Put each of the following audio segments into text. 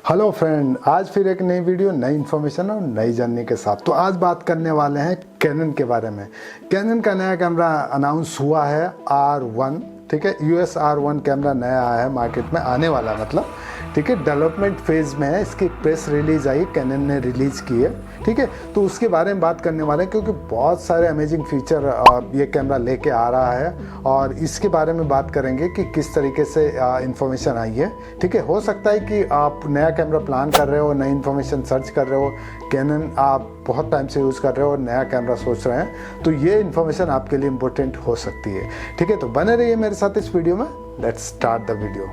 Hello friend, आज फिर एक नई वीडियो, नई इन्फॉर्मेशन और नई जर्नी के साथ। तो आज बात करने वाले हैं कैनन के बारे में। कैनन का नया कैमरा अनाउंस हुआ है R1, ठीक है। US R1 कैमरा नया आया है, मार्केट में आने वाला मतलब, ठीक है। डेवलपमेंट फेज में है। इसकी प्रेस रिलीज आई, कैनन ने रिलीज की है, ठीक है। तो उसके बारे में बात करने वाले हैं क्योंकि बहुत सारे अमेजिंग फीचर ये कैमरा लेके आ रहा है और इसके बारे में बात करेंगे कि किस तरीके से इंफॉर्मेशन आई है, ठीक है। हो सकता है कि आप नया कैमरा प्लान कर रहे हो, नई इन्फॉर्मेशन सर्च कर रहे हो, कैनन आप बहुत टाइम से यूज़ कर रहे हो और नया कैमरा सोच रहे हैं, तो ये इन्फॉर्मेशन आपके लिए इम्पोर्टेंट हो सकती है, ठीक है। तो बने रहिए मेरे साथ इस वीडियो में। Let's start the video.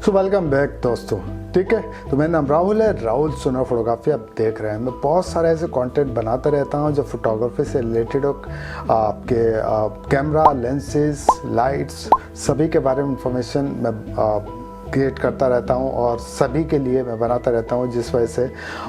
So welcome back दोस्तों, ठीक है। तो मेरा नाम राहुल है, राहुल सोना फोटोग्राफी आप देख रहे हैं। मैं बहुत सारे ऐसे कंटेंट बनाता रहता हूं जो फोटोग्राफी से रिलेटेड हो, आपके कैमरा, लेंसेज, लाइट्स, सभी के बारे में इंफॉर्मेशन मैं क्रिएट करता रहता हूं और सभी के लिए मैं बनाता रहता हूं। जिस वजह से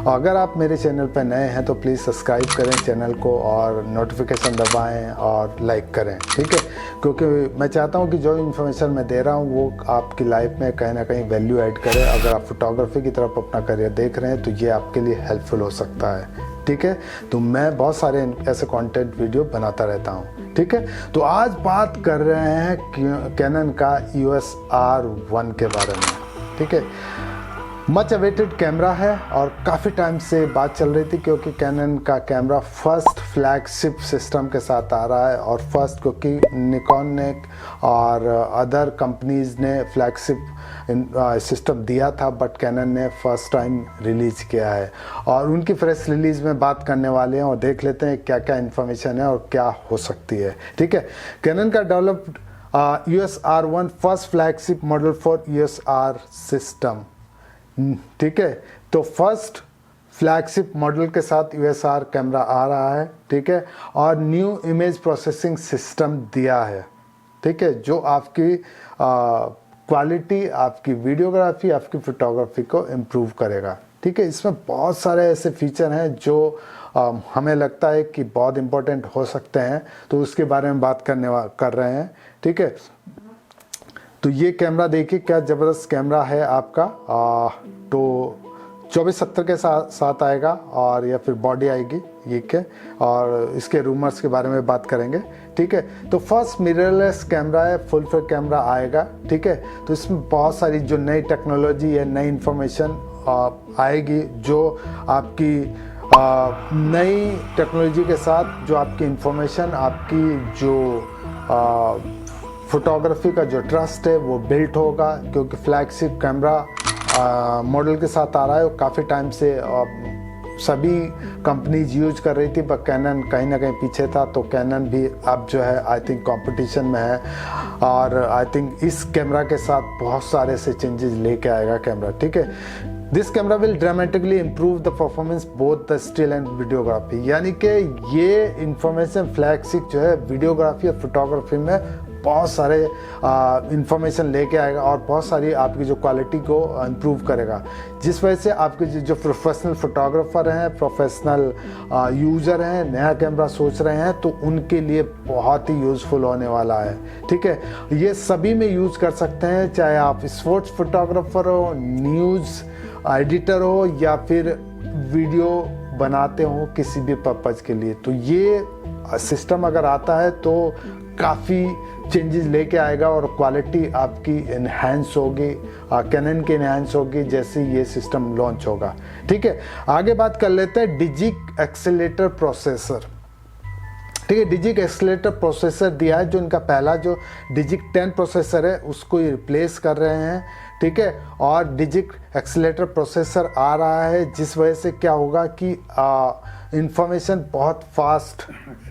अगर आप मेरे चैनल पर नए हैं तो प्लीज़ सब्सक्राइब करें चैनल को और नोटिफिकेशन दबाएं और लाइक करें, ठीक है। क्योंकि मैं चाहता हूं कि जो इन्फॉर्मेशन मैं दे रहा हूं वो आपकी लाइफ में कहीं ना कहीं वैल्यू ऐड करे। अगर आप फोटोग्राफी की तरफ अपना करियर देख रहे हैं तो ये आपके लिए हेल्पफुल हो सकता है, ठीक है। तो मैं बहुत सारे ऐसे कंटेंट वीडियो बनाता रहता हूँ, ठीक है। तो आज बात कर रहे हैं कैनन का US R1 के बारे में, ठीक है। मच अवेटेड कैमरा है और काफ़ी टाइम से बात चल रही थी क्योंकि कैनन का कैमरा फर्स्ट फ्लैगशिप सिस्टम के साथ आ रहा है। और फर्स्ट क्योंकि निकॉन ने और अदर कंपनीज ने फ्लैगशिप सिस्टम दिया था, बट कैनन ने फर्स्ट टाइम रिलीज किया है और उनकी प्रेस रिलीज में बात करने वाले हैं और देख लेते हैं क्या क्या इन्फॉर्मेशन है और क्या हो सकती है, ठीक है। कैनन का developed US R1 first flagship model for US R system, ठीक है। तो फर्स्ट फ्लैगशिप मॉडल के साथ USR कैमरा आ रहा है, ठीक है। और न्यू इमेज प्रोसेसिंग सिस्टम दिया है, ठीक है, जो आपकी क्वालिटी, आपकी वीडियोग्राफी, आपकी फोटोग्राफी को इम्प्रूव करेगा, ठीक है। इसमें बहुत सारे ऐसे फीचर हैं जो हमें लगता है कि बहुत इम्पोर्टेंट हो सकते हैं, तो उसके बारे में बात कर रहे हैं, ठीक है। तो ये कैमरा देखिए क्या ज़बरदस्त कैमरा है आपका। तो 2470 के साथ आएगा और या फिर बॉडी आएगी ये के, और इसके रूमर्स के बारे में बात करेंगे, ठीक है। तो फर्स्ट मिररलेस कैमरा है, फुल फ्रेम कैमरा आएगा, ठीक है। तो इसमें बहुत सारी जो नई टेक्नोलॉजी है, नई इंफॉर्मेशन आएगी जो आपकी नई टेक्नोलॉजी के साथ जो आपकी इंफॉर्मेशन, आपकी जो फोटोग्राफी का जो ट्रस्ट है वो बिल्ट होगा। क्योंकि फ्लैगशिप कैमरा मॉडल के साथ आ रहा है और काफ़ी टाइम से सभी कंपनीज यूज कर रही थी, पर कैनन कहीं ना कहीं पीछे था। तो कैनन भी अब जो है आई थिंक कंपटीशन में है और आई थिंक इस कैमरा के साथ बहुत सारे से चेंजेस लेके आएगा कैमरा, ठीक है। This camera will dramatically improve the performance both the still and videography, यानी कि ये इंफॉर्मेशन फ्लैगशिप जो है वीडियोग्राफी और फोटोग्राफी में बहुत सारे इंफॉर्मेशन लेके आएगा और बहुत सारी आपकी जो क्वालिटी को इम्प्रूव करेगा, जिस वजह से आपके जो प्रोफेशनल फोटोग्राफर हैं, प्रोफेशनल यूज़र हैं, नया कैमरा सोच रहे हैं, तो उनके लिए बहुत ही यूज़फुल होने वाला है, ठीक है। ये सभी में यूज़ कर सकते हैं, चाहे आप स्पोर्ट्स फोटोग्राफर हो, न्यूज़ एडिटर हो या फिर वीडियो बनाते हो किसी भी पर्पज़ के लिए। तो ये सिस्टम अगर आता है तो काफ़ी चेंजेस लेके आएगा और क्वालिटी आपकी इन्हेंस होगी, कैनन की इन्हेंस होगी जैसे ये सिस्टम लॉन्च होगा, ठीक है। आगे बात कर लेते हैं डिजिक एक्सेलेरेटर प्रोसेसर, ठीक है। डिजिक एक्सेलेरेटर प्रोसेसर दिया है, जो इनका पहला जो डिजिक 10 प्रोसेसर है उसको ये रिप्लेस कर रहे हैं, ठीक है। और डिजिक एक्सेलेरेटर प्रोसेसर आ रहा है जिस वजह से क्या होगा कि इंफॉर्मेशन बहुत फास्ट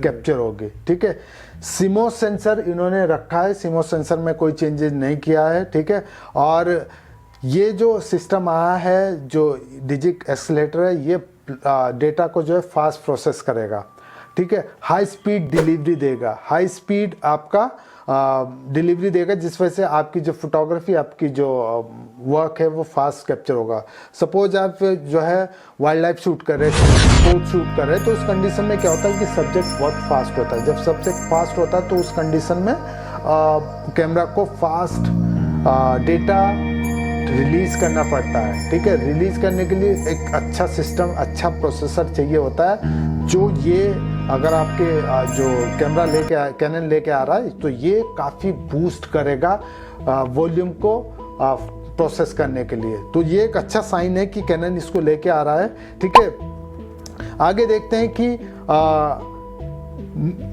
कैप्चर होगी, ठीक है। सीमोस सेंसर इन्होंने रखा है, सीमोस सेंसर में कोई चेंजेस नहीं किया है, ठीक है। और ये जो सिस्टम आया है जो डिजिक एक्सेलेरेटर है, ये डेटा को जो है फास्ट प्रोसेस करेगा, ठीक है। हाई स्पीड डिलीवरी देगा, हाई स्पीड आपका डिलीवरी देगा, जिस वजह से आपकी जो फोटोग्राफी, आपकी जो वर्क है वो फास्ट कैप्चर होगा। सपोज आप जो है वाइल्ड लाइफ शूट कर रहे हैं, स्पोर्ट शूट कर रहे हैं, तो उस कंडीशन में क्या होता है कि सब्जेक्ट बहुत फास्ट होता है। जब सब्जेक्ट फास्ट होता है तो उस कंडीशन में कैमरा को फास्ट डेटा रिलीज़ करना पड़ता है। ठीक है, रिलीज़ करने के लिए एक अच्छा सिस्टम, अच्छा प्रोसेसर चाहिए होता है, जो ये अगर आपके जो कैमरा कैनन लेके आ रहा है तो ये काफ़ी बूस्ट करेगा वॉल्यूम को प्रोसेस करने के लिए। तो ये एक अच्छा साइन है कि कैनन इसको लेके आ रहा है। ठीक है, आगे देखते हैं कि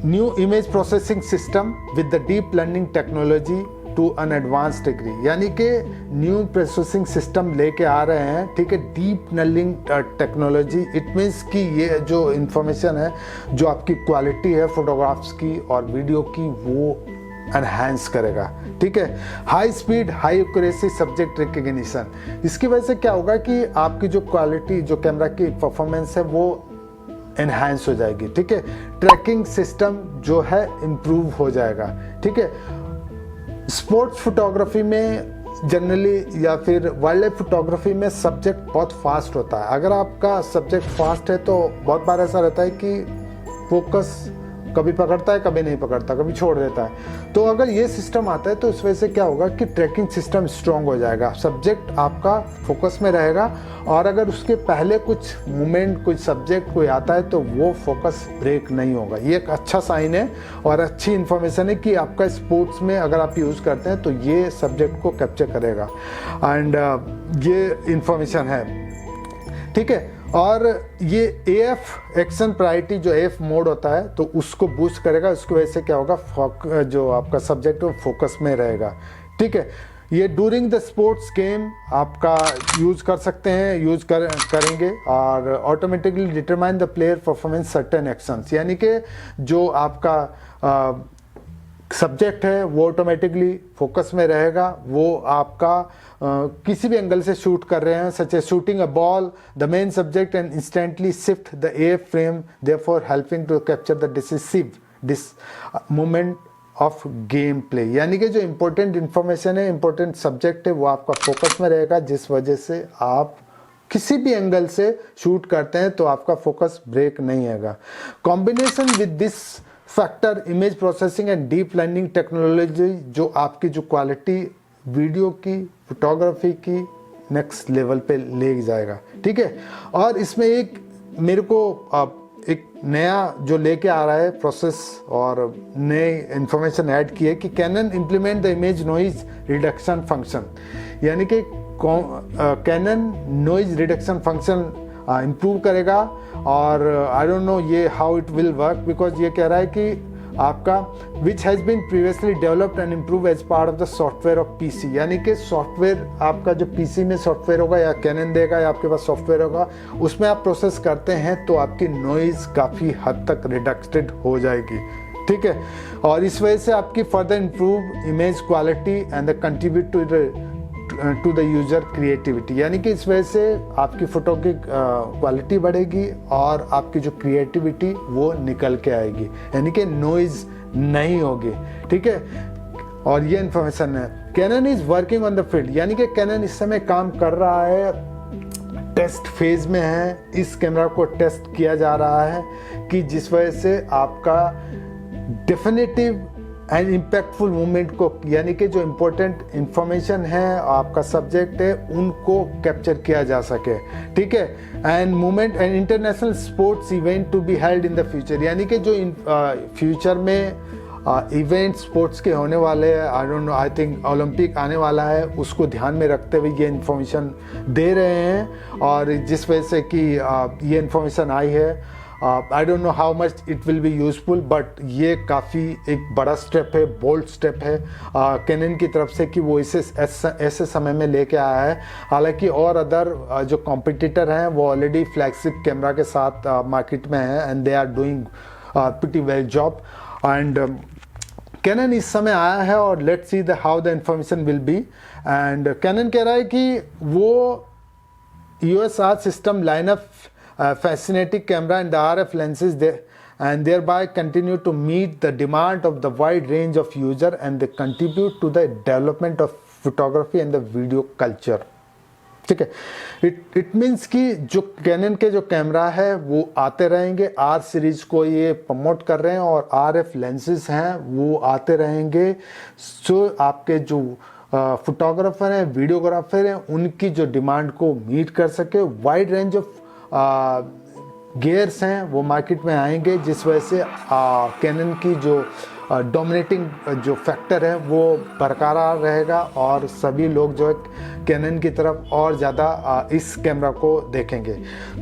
new image processing system with the deep learning technology to an advance degree, यानी कि न्यू प्रोसेसिंग सिस्टम लेके आ रहे हैं। ठीक है, deep learning technology, it means कि ये जो इंफॉर्मेशन है, जो आपकी क्वालिटी है फोटोग्राफ्स की और वीडियो की, वो एनहांस करेगा। ठीक है, high speed high accuracy subject recognition, इसकी वजह से क्या होगा कि आपकी जो क्वालिटी, जो कैमरा की परफॉर्मेंस है, वो एनहांस हो जाएगी। ठीक है, ट्रैकिंग सिस्टम जो है इम्प्रूव हो जाएगा। ठीक है, स्पोर्ट्स फोटोग्राफी में जनरली या फिर वाइल्ड लाइफ फोटोग्राफी में सब्जेक्ट बहुत फास्ट होता है। अगर आपका सब्जेक्ट फास्ट है तो बहुत बार ऐसा रहता है कि फोकस कभी पकड़ता है, कभी नहीं पकड़ता, कभी छोड़ देता है। तो अगर ये सिस्टम आता है तो इस वजह से क्या होगा कि ट्रैकिंग सिस्टम स्ट्रांग हो जाएगा, सब्जेक्ट आपका फोकस में रहेगा, और अगर उसके पहले कुछ मूवमेंट, कुछ सब्जेक्ट कोई आता है तो वो फोकस ब्रेक नहीं होगा। ये एक अच्छा साइन है और अच्छी इन्फॉर्मेशन है कि आपका स्पोर्ट्स में अगर आप यूज़ करते हैं तो ये सब्जेक्ट को कैप्चर करेगा, एंड ये इन्फॉर्मेशन है। ठीक है, और ये AF एक्शन प्रायोरिटी, जो AF मोड होता है, तो उसको बूस्ट करेगा। उसकी वजह से क्या होगा, जो आपका सब्जेक्ट है वो फोकस में रहेगा। ठीक है, ये ड्यूरिंग द स्पोर्ट्स गेम आपका यूज़ कर सकते हैं, करेंगे, और automatically determine the player performance certain actions, यानी कि जो आपका सब्जेक्ट है वो ऑटोमेटिकली फोकस में रहेगा। वो आपका किसी भी एंगल से शूट कर रहे हैं, such as shooting a ball, the main subject and instantly shift the AF frame, therefore helping to capture the decisive moment of game play, यानी कि जो इंपॉर्टेंट इंफॉर्मेशन है, इंपॉर्टेंट सब्जेक्ट है, वो आपका फोकस में रहेगा, जिस वजह से आप किसी भी एंगल से शूट करते हैं तो आपका फोकस ब्रेक नहीं होगा। Combination with this factor image processing and deep learning technology, जो आपकी जो क्वालिटी वीडियो की, फोटोग्राफी की नेक्स्ट लेवल पे ले जाएगा। ठीक है, और इसमें एक मेरे को एक नया जो लेके आ रहा है प्रोसेस और नए इंफॉर्मेशन ऐड की है कि Canon implement the image noise reduction function, यानी कि Canon noise reduction function improve करेगा। और आई डोंट नो ये how it will work, because ये कह रहा है कि आपका which has been previously developed and improve as part of the software of PC, यानी कि सॉफ्टवेयर आपका जो PC में सॉफ्टवेयर होगा या कैनन देगा या आपके पास सॉफ्टवेयर होगा, उसमें आप प्रोसेस करते हैं तो आपकी नॉइज़ काफ़ी हद तक रिडक्टेड हो जाएगी। ठीक है, और इस वजह से आपकी further improve image quality and the contribute to the user creativity, यानी कि इस वजह से आपकी फ़ोटो की क्वालिटी बढ़ेगी और आपकी जो क्रिएटिविटी वो निकल के आएगी, यानी कि नॉइज़ नहीं होगी। ठीक है, और ये इन्फॉर्मेशन है। Canon is working on the field, यानी कि कैनन इस समय काम कर रहा है, टेस्ट फेज में है, इस कैमरा को टेस्ट किया जा रहा है कि जिस वजह से आपका डेफिनेटिव एंड इम्पैक्टफुल मूवमेंट को, यानी कि जो इम्पोर्टेंट इंफॉर्मेशन है, आपका सब्जेक्ट है, उनको कैप्चर किया जा सके। ठीक है, and movement and international sports event to be held in the future, यानी कि जो फ्यूचर में इवेंट स्पोर्ट्स के होने वाले हैं, आई don't no, I think Olympic आने वाला है, उसको ध्यान में रखते हुए ये इन्फॉर्मेशन दे रहे हैं। और जिस वजह से कि ये इन्फॉर्मेशन आई है, आई don't know how much it will be useful, but ये काफ़ी एक बड़ा स्टेप है, बोल्ड स्टेप है कैनन की तरफ से कि वो ऐसे समय में लेके आया है। हालांकि और अदर जो कॉम्पिटिटर हैं वो ऑलरेडी फ्लैगशिप कैमरा के साथ मार्केट में हैं and they are doing pretty well job, and Canon इस समय आया है और let's see the how the information will be. And Canon कह रहा है कि वो USR system lineup fascinating camera and the RF lenses there, and thereby continue to meet the demand of the wide range of user and they contribute to the development of photography and the video culture. ठीक है, it means कि जो cannon के जो camera है वो आते रहेंगे, R सीरीज को ये प्रमोट कर रहे हैं और RF लेंसेज हैं वो आते रहेंगे। सो आपके जो फोटोग्राफर हैं, वीडियोग्राफर हैं, उनकी जो डिमांड को मीट कर सके। वाइड रेंज ऑफ गियर्स हैं वो मार्केट में आएंगे, जिस वजह से कैनन की जो डोमिनेटिंग जो फैक्टर है वो बरकरार रहेगा और सभी लोग जो है कैनन की तरफ और ज़्यादा इस कैमरा को देखेंगे।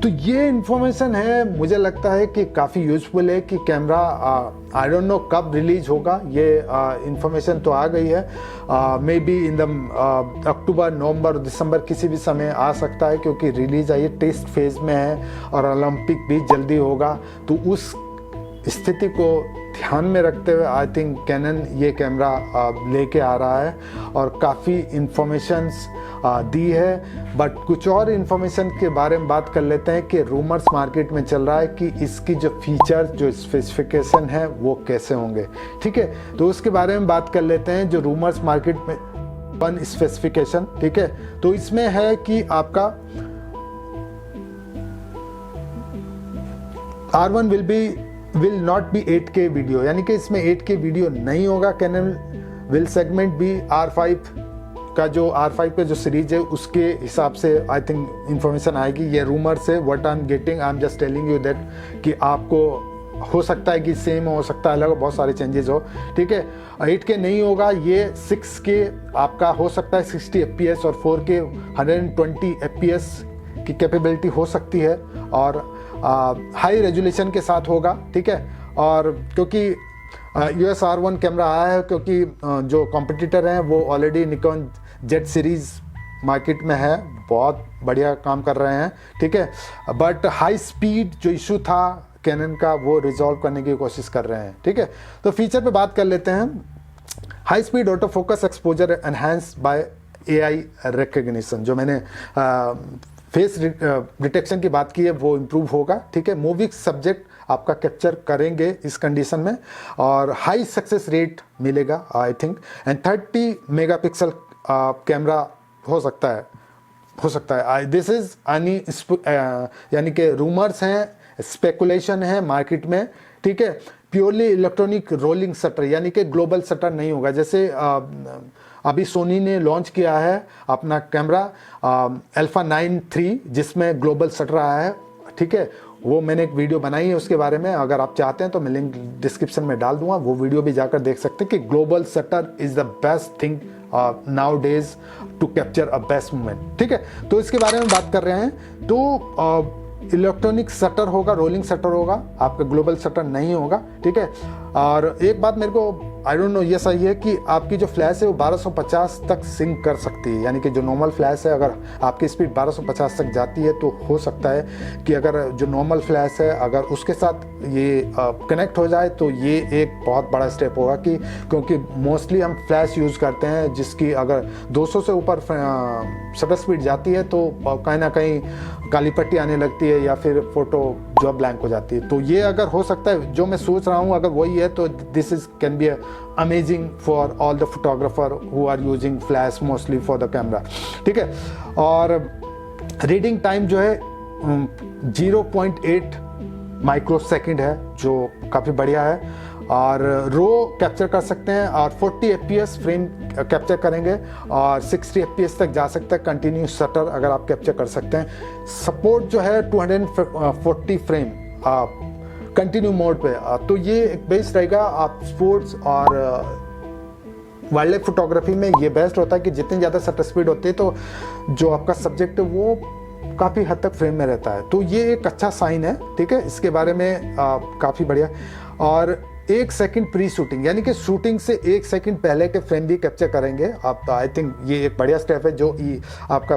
तो ये इन्फॉर्मेशन है, मुझे लगता है कि काफ़ी यूज़फुल है कि कैमरा आई डोंट नो कब रिलीज होगा, ये इन्फॉर्मेशन तो आ गई है, may be in the October, नवंबर, दिसंबर किसी भी समय आ सकता है, क्योंकि रिलीज आई टेस्ट फेज में है और ओलंपिक भी जल्दी होगा। तो उस स्थिति को ध्यान में रखते हुए आई थिंक कैनन ये कैमरा लेके आ रहा है और काफ़ी इंफॉर्मेशंस दी है। बट कुछ और इन्फॉर्मेशन के बारे में बात कर लेते हैं कि रूमर्स मार्केट में चल रहा है कि इसकी जो फीचर, जो स्पेसिफिकेशन है वो कैसे होंगे। ठीक है, तो उसके बारे में बात कर लेते हैं। जो रूमर्स मार्केट में वन स्पेसिफिकेशन, ठीक है, तो इसमें है कि आपका R1 will not be 8K video, यानी कि इसमें 8K वीडियो नहीं होगा। कैनन विल सेगमेंट भी R5 का जो सीरीज है उसके हिसाब से आई थिंक इंफॉर्मेशन आएगी। ये रूमर से what I am getting, I am just telling you that कि आपको हो सकता है कि सेम हो सकता है अलग, बहुत सारे चेंजेस हो। ठीक है, 8K नहीं होगा, ये 6K आपका हो सकता है 60 FPS और 4K 120 FPS की कैपेबिलिटी हो सकती है और हाई रेजोल्यूशन के साथ होगा। ठीक है, और क्योंकि US R1 कैमरा आया है, क्योंकि जो कॉम्पिटिटर हैं वो already Nikon Z series market में है, बहुत बढ़िया काम कर रहे हैं। ठीक है, बट हाई स्पीड जो इशू था कैनन का वो रिजॉल्व करने की कोशिश कर रहे हैं। ठीक है, तो फीचर पे बात कर लेते हैं। High speed auto focus exposure enhance by AI recognition, जो मैंने फेस डिटेक्शन की बात की है वो इम्प्रूव होगा। ठीक है, मूविंग सब्जेक्ट आपका कैप्चर करेंगे इस कंडीशन में और हाई सक्सेस रेट मिलेगा I think. And 30 megapixel camera हो सकता है। दिस इज यानी कि रूमर्स हैं, स्पेकुलेशन है मार्केट में। ठीक है, प्योरली इलेक्ट्रॉनिक रोलिंग शटर, यानी कि ग्लोबल शटर नहीं होगा। जैसे अभी सोनी ने लॉन्च किया है अपना कैमरा अल्फा 9 III, जिसमें ग्लोबल शटर आया है। ठीक है, वो मैंने एक वीडियो बनाई है उसके बारे में, अगर आप चाहते हैं तो मैं लिंक डिस्क्रिप्शन में डाल दूंगा, वो वीडियो भी जाकर देख सकते हैं कि global shutter is the best thing nowadays to capture a best moment. ठीक है, तो इसके बारे में बात कर रहे हैं। तो इलेक्ट्रॉनिक शटर होगा, रोलिंग शटर होगा, आपका ग्लोबल शटर नहीं होगा। ठीक है, और एक बात मेरे को आई डोंट नो ये सही है कि आपकी जो फ्लैश है वो 1250 तक सिंक कर सकती है, यानी कि जो नॉर्मल फ्लैश है अगर आपकी स्पीड 1250 तक जाती है तो हो सकता है कि अगर जो नॉर्मल फ्लैश है अगर उसके साथ ये कनेक्ट हो जाए तो ये एक बहुत बड़ा स्टेप होगा, कि क्योंकि मोस्टली हम फ्लैश यूज़ करते हैं जिसकी अगर 200 से ऊपर शटर स्पीड जाती है तो कहीं ना कहीं काली पट्टी आने लगती है या फिर फोटो जो ब्लैंक हो जाती है। तो ये अगर हो सकता है, जो मैं सोच रहा हूँ अगर वही है तो this is can be amazing for all the photographer who are using flash mostly for the camera. ठीक है, और रीडिंग टाइम जो है 0.8 माइक्रोसेकंड है, जो काफ़ी बढ़िया है, और रो कैप्चर कर सकते हैं और 40 FPS फ्रेम कैप्चर करेंगे और 60 FPS तक जा सकता है कंटिन्यूस शटर अगर आप कैप्चर कर सकते हैं। सपोर्ट जो है 240 फ्रेम कंटिन्यू मोड पे, तो ये एक बेस्ट रहेगा। आप स्पोर्ट्स और वाइल्ड लाइफ फोटोग्राफी में ये बेस्ट होता है कि जितनी ज़्यादा शटर स्पीड होती है तो जो आपका सब्जेक्ट है वो काफ़ी हद तक फ्रेम में रहता है, तो ये एक अच्छा साइन है। ठीक है, इसके बारे में काफ़ी बढ़िया। और 1 सेकंड प्री शूटिंग, यानी कि शूटिंग से 1 सेकंड पहले के फ्रेम भी कैप्चर करेंगे आप। आई थिंक ये एक बढ़िया स्टेप है जो आपका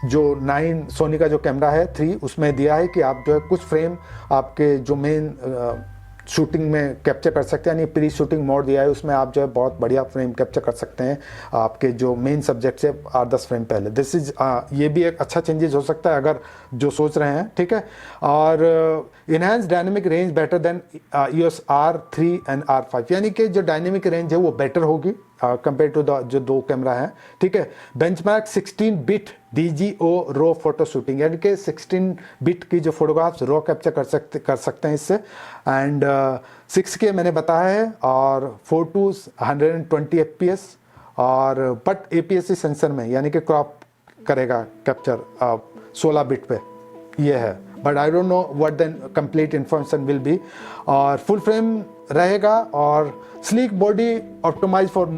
जो 9 सोनी का जो कैमरा है 3 उसमें दिया है कि आप जो है कुछ फ्रेम आपके जो मेन शूटिंग में कैप्चर कर सकते हैं, यानी प्री शूटिंग मोड दिया है, उसमें आप जो है बहुत बढ़िया फ्रेम कैप्चर कर सकते हैं आपके जो मेन सब्जेक्ट से 8-10 फ्रेम पहले। दिस इज ये भी एक अच्छा चेंजेस हो सकता है अगर जो सोच रहे हैं। ठीक है, और enhance dynamic range better than EOS R3 and R5, यानी कि जो डायनेमिक रेंज है वो बेटर होगी कंपेयर टू द जो 2 कैमरा है, ठीक है। बेंचमार्क 16 बिट DGO रो फोटो शूटिंग, यानी कि 16 बिट की जो फोटोग्राफ्स रो कैप्चर कर सकते हैं इससे। एंड 6K मैंने बताया है, और 4 to 120 FPS, और बट APS-C सेंसर में, यानी कि क्रॉप करेगा कैप्चर 16 बिट पे, ये है। But I don't know what the complete information will be. और फुल फ्रेम रहेगा, और sleek body optimize for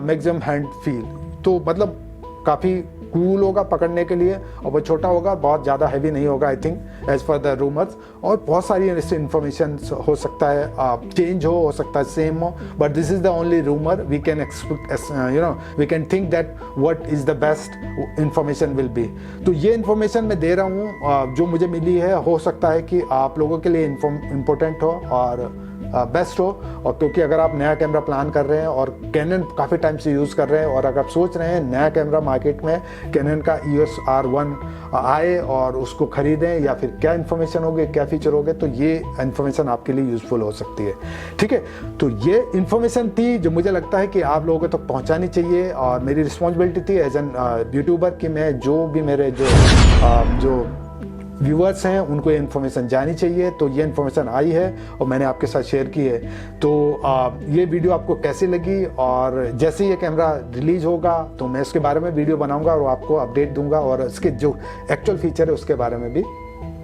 maximum hand feel, तो मतलब काफ़ी कूल होगा पकड़ने के लिए, और वो छोटा होगा, बहुत ज़्यादा हैवी नहीं होगा I think as per the rumours. और बहुत सारी ऐसी इन्फॉर्मेशन हो सकता है चेंज हो सकता है सेम हो, but this is the only rumour. We can we can think that what is the best information will be. तो ये इन्फॉर्मेशन मैं दे रहा हूँ जो मुझे मिली है, हो सकता है कि आप लोगों के लिए इम्पोर्टेंट हो और बेस्ट हो। और क्योंकि अगर आप नया कैमरा प्लान कर रहे हैं और कैनन काफ़ी टाइम से यूज़ कर रहे हैं, और अगर आप सोच रहे हैं नया कैमरा मार्केट में कैनन का EOS R1 आए और उसको खरीदें, या फिर क्या इन्फॉर्मेशन होगी, क्या फीचर होंगे, तो ये इन्फॉर्मेशन आपके लिए यूज़फुल हो सकती है, ठीक है। तो ये इन्फॉर्मेशन थी जो मुझे लगता है कि आप लोगों तक पहुँचानी चाहिए, और मेरी रिस्पॉन्सिबिलिटी थी एज एन यूट्यूबर कि मैं जो भी मेरे जो व्यूअर्स हैं उनको ये इन्फॉर्मेशन जानी चाहिए। तो ये इन्फॉर्मेशन आई है और मैंने आपके साथ शेयर की है। तो ये वीडियो आपको कैसी लगी, और जैसे ये कैमरा रिलीज होगा तो मैं इसके बारे में वीडियो बनाऊंगा और आपको अपडेट दूंगा, और इसके जो एक्चुअल फीचर है उसके बारे में भी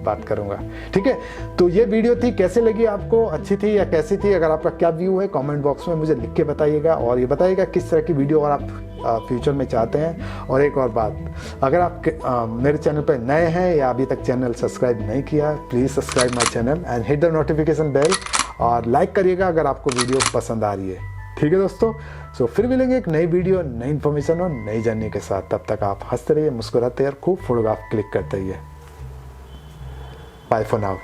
बात करूंगा, ठीक है। तो ये वीडियो थी, कैसे लगी आपको, अच्छी थी या कैसी थी? अगर आपका क्या व्यू है कमेंट बॉक्स में मुझे लिख के बताइएगा, और ये बताइएगा किस तरह की वीडियो और आप फ्यूचर में चाहते हैं। और एक और बात, अगर आप मेरे चैनल पर नए हैं या अभी तक चैनल सब्सक्राइब नहीं किया, please subscribe my channel and hit the notification bell, और लाइक करिएगा अगर आपको वीडियो पसंद आ रही है, ठीक है दोस्तों। सो फिर मिलेंगे एक नई वीडियो, नई इन्फॉर्मेशन और नई जर्नी के साथ। तब तक आप हंसते रहिए, मुस्कुराते और खूब फोटोग्राफ क्लिक करते रहिए। Bye for now.